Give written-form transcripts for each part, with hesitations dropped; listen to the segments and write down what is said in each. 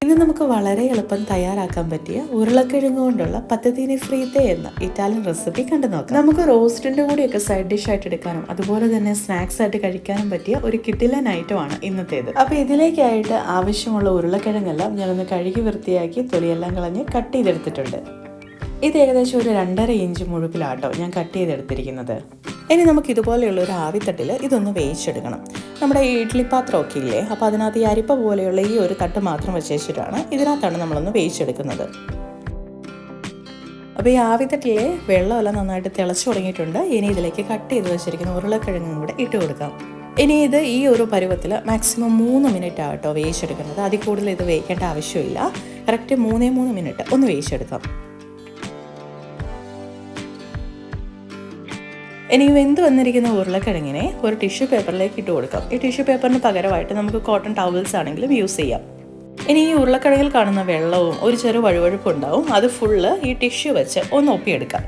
ഇന്ന് നമുക്ക് വളരെ എളുപ്പം തയ്യാറാക്കാൻ പറ്റിയ ഉരുളക്കിഴങ്ങ് കൊണ്ടുള്ള പത്തതീനി ഫ്രീത്തെ എന്ന ഇറ്റാലിയൻ റെസിപ്പി കണ്ടു നോക്കാം. നമുക്ക് റോസ്റ്റിന്റെ കൂടെയൊക്കെ സൈഡ് ഡിഷ് ആയിട്ട് എടുക്കാനും അതുപോലെ തന്നെ സ്നാക്സ് ആയിട്ട് കഴിക്കാനും പറ്റിയ ഒരു കിടിലൻ ഐറ്റമാണ് ഇന്നത്തേത്. അപ്പോൾ ഇതിലേക്കായിട്ട് ആവശ്യമുള്ള ഉരുളക്കിഴങ്ങെല്ലാം ഞാനൊന്ന് കഴുകി വൃത്തിയാക്കി തൊലിയെല്ലാം കളഞ്ഞ് കട്ട് ചെയ്തെടുത്തിട്ടുണ്ട്. ഇത് ഏകദേശം ഒരു 2.5 ഇഞ്ച് മുഴുപ്പിലാട്ടോ ഞാൻ കട്ട് ചെയ്തെടുത്തിരിക്കുന്നത്. ഇനി നമുക്ക് ഇതുപോലെയുള്ള ഒരു ആവിത്തട്ടിൽ ഇതൊന്ന് വേവിച്ചെടുക്കണം. നമ്മുടെ ഈ ഇഡ്ഡലി പാത്രമൊക്കെ ഇല്ലേ, അപ്പോൾ അതിനകത്ത് ഈ അരിപ്പ പോലെയുള്ള ഈ ഒരു തട്ട് മാത്രം വെച്ചിട്ടാണ് ഇതിനകത്താണ് നമ്മളൊന്ന് വേവിച്ചെടുക്കുന്നത്. അപ്പോൾ ഈ ആവിത്തട്ടിലെ വെള്ളമെല്ലാം നന്നായിട്ട് തിളച്ചു തുടങ്ങിയിട്ടുണ്ട്. ഇനി ഇതിലേക്ക് കട്ട് ചെയ്ത് വെച്ചിരിക്കുന്ന ഉരുളക്കിഴങ്ങും കൂടെ ഇട്ട് കൊടുക്കാം. ഇനി ഇത് ഈ ഒരു പരുവത്തിൽ മാക്സിമം 3 മിനിറ്റ് ആട്ടോ വേവിച്ചെടുക്കുന്നത്. അതിൽ കൂടുതൽ ഇത് വേവിക്കേണ്ട ആവശ്യമില്ല. കറക്റ്റ് 3 മിനിറ്റ് ഒന്ന് വേവിച്ചെടുക്കാം. ഇനി വെന്ത് വന്നിരിക്കുന്ന ഉരുളക്കിഴങ്ങിനെ ഒരു ടിഷ്യൂ പേപ്പറിലേക്ക് ഇട്ട് കൊടുക്കാം. ഈ ടിഷ്യൂ പേപ്പറിന് പകരമായിട്ട് നമുക്ക് കോട്ടൺ ടവൽസ് ആണെങ്കിലും യൂസ് ചെയ്യാം. ഇനി ഈ ഉരുളക്കിഴങ്ങിൽ കാണുന്ന വെള്ളവും ഒരു ചെറു വഴുവഴുപ്പും ഉണ്ടാവും. അത് ഫുള്ള് ഈ ടിഷ്യൂ വെച്ച് ഒന്ന് ഒപ്പിയെടുക്കാം.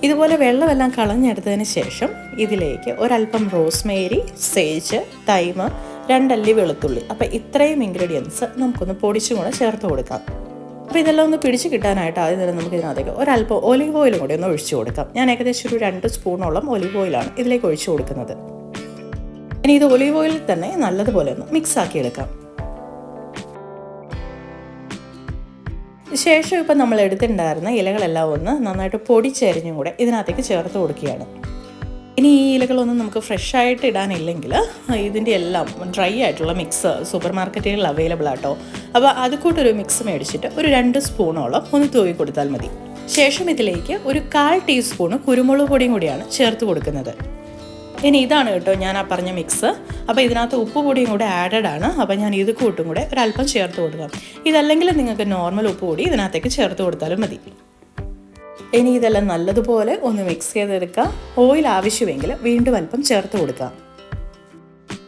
ഇതുപോലെ വെള്ളമെല്ലാം കളഞ്ഞെടുത്തതിന് ശേഷം ഇതിലേക്ക് ഒരല്പം റോസ്മേരി, സേജ്, തൈമ്, 2 അല്ലി വെളുത്തുള്ളി, അപ്പോൾ ഇത്രയും ഇൻഗ്രീഡിയൻസ് നമുക്കൊന്ന് പൊടിച്ചും കൂടെ ചേർത്ത് കൊടുക്കാം. അപ്പോൾ ഇതെല്ലാം ഒന്ന് പിടിച്ച് കിട്ടാനായിട്ട് ആദ്യം തന്നെ നമുക്ക് ഇതിനകത്തേക്ക് ഒരല്പം ഒലിവ് ഓയിലും കൂടി ഒന്ന് ഒഴിച്ചു കൊടുക്കാം. ഞാൻ ഏകദേശം ഒരു 2 സ്പൂണോളം ഒലിവ് ഓയിലാണ് ഇതിലേക്ക് ഒഴിച്ചു കൊടുക്കുന്നത്. ഇനി ഇത് ഒലിവ് ഓയിലിൽ തന്നെ നല്ലതുപോലെ ഒന്ന് മിക്സ് ആക്കി എടുക്കാം. ശേഷം ഇപ്പം നമ്മൾ എടുത്തിട്ടുണ്ടായിരുന്ന ഇലകളെല്ലാം ഒന്ന് നന്നായിട്ട് പൊടിച്ചരിഞ്ഞും കൂടെ ഇതിനകത്തേക്ക് ചേർത്ത് കൊടുക്കുകയാണ്. ഇനി ഈ ഇലകളൊന്നും നമുക്ക് ഫ്രഷ് ആയിട്ട് ഇടാനില്ലെങ്കിൽ ഇതിൻ്റെ എല്ലാം ഡ്രൈ ആയിട്ടുള്ള മിക്സ് സൂപ്പർ മാർക്കറ്റുകളിൽ അവൈലബിൾ ആട്ടോ. അപ്പോൾ അതുകൂട്ടൊരു മിക്സ് മേടിച്ചിട്ട് ഒരു 2 സ്പൂണോളം ഒന്ന് തൂവി കൊടുത്താൽ മതി. ശേഷം ഇതിലേക്ക് ഒരു 1/4 ടീസ്പൂണ് കുരുമുളക് പൊടിയും കൂടിയാണ് ചേർത്ത് കൊടുക്കുന്നത്. ഇനി ഇതാണ് കേട്ടോ ഞാൻ ആ പറഞ്ഞ മിക്സ്. അപ്പോൾ ഇതിനകത്ത് ഉപ്പ് പൊടിയും കൂടെ ആഡഡ് ആണ്. അപ്പോൾ ഞാൻ ഇത് കൂട്ടും കൂടെ ഒരല്പം ചേർത്ത് കൊടുക്കാം. ഇതല്ലെങ്കിൽ നിങ്ങൾക്ക് നോർമൽ ഉപ്പ് പൊടി ഇതിനകത്തേക്ക് ചേർത്ത് കൊടുത്താലും മതി. ഇനി ഇതെല്ലാം നല്ലതുപോലെ ഒന്ന് മിക്സ് ചെയ്തെടുക്കാം. ഓയിൽ ആവശ്യമെങ്കിൽ വീണ്ടും അല്പം ചേർത്ത് കൊടുക്കാം.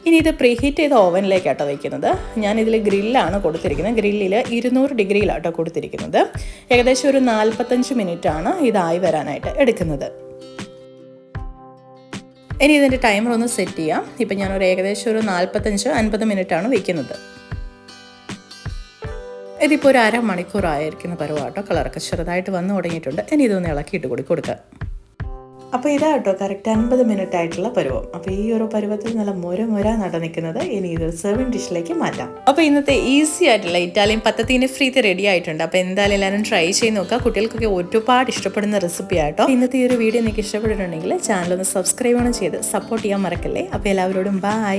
ഇനി ഇത് പ്രീഹീറ്റ് ചെയ്ത ഓവനിലേക്കാട്ടോ വയ്ക്കുന്നത്. ഞാനിതിൽ ഗ്രില്ലാണ് കൊടുത്തിരിക്കുന്നത്. ഗ്രില്ലിൽ 200 ഡിഗ്രിയിലാട്ടോ കൊടുത്തിരിക്കുന്നത്. ഏകദേശം ഒരു 45 മിനിറ്റാണ് ഇതായി വരാനായിട്ട് എടുക്കുന്നത്. ഇനി ഇതിൻ്റെ ടൈമർ ഒന്ന് സെറ്റ് ചെയ്യാം. ഇപ്പം ഞാനൊരു ഏകദേശം ഒരു 45-50 മിനിറ്റാണ് വയ്ക്കുന്നത്. ഇതിപ്പോൾ ഒരു 1/2 മണിക്കൂറായിരിക്കുന്ന പരുവാട്ടോ. കളറൊക്കെ ചെറുതായിട്ട് വന്നു തുടങ്ങിയിട്ടുണ്ട്. ഇനി ഇതൊന്ന് ഇളക്കിയിട്ട് കൂടി കൊടുക്കുക. അപ്പോൾ ഇതാട്ടോ കറക്റ്റ് 50 മിനിറ്റ് ആയിട്ടുള്ള പരുവം. അപ്പോൾ ഈ ഒരു പരുവത്തിൽ നല്ല മുര നട നിൽക്കുന്നത്. ഇനി ഇതൊരു സെർവിങ് ഡിഷിലേക്ക് മാറ്റാം. അപ്പോൾ ഇന്നത്തെ ഈസി ആയിട്ടുള്ള ഇറ്റാലിയൻ പത്തതീനി ഫ്രീത്തെ റെഡി ആയിട്ടുണ്ട്. അപ്പോൾ എന്തായാലും എല്ലാവരും ട്രൈ ചെയ്ത് നോക്കുക. കുട്ടികൾക്കൊക്കെ ഒരുപാട് ഇഷ്ടപ്പെടുന്ന റെസിപ്പി ആട്ടോ. ഇന്നത്തെ ഈ ഒരു വീഡിയോ നിങ്ങൾക്ക് ഇഷ്ടപ്പെട്ടിട്ടുണ്ടെങ്കിൽ ചാനൽ ഒന്ന് സബ്സ്ക്രൈബ് ചെയ്ത് സപ്പോർട്ട് ചെയ്യാൻ മറക്കല്ലേ. അപ്പോൾ എല്ലാവരോടും ബൈ.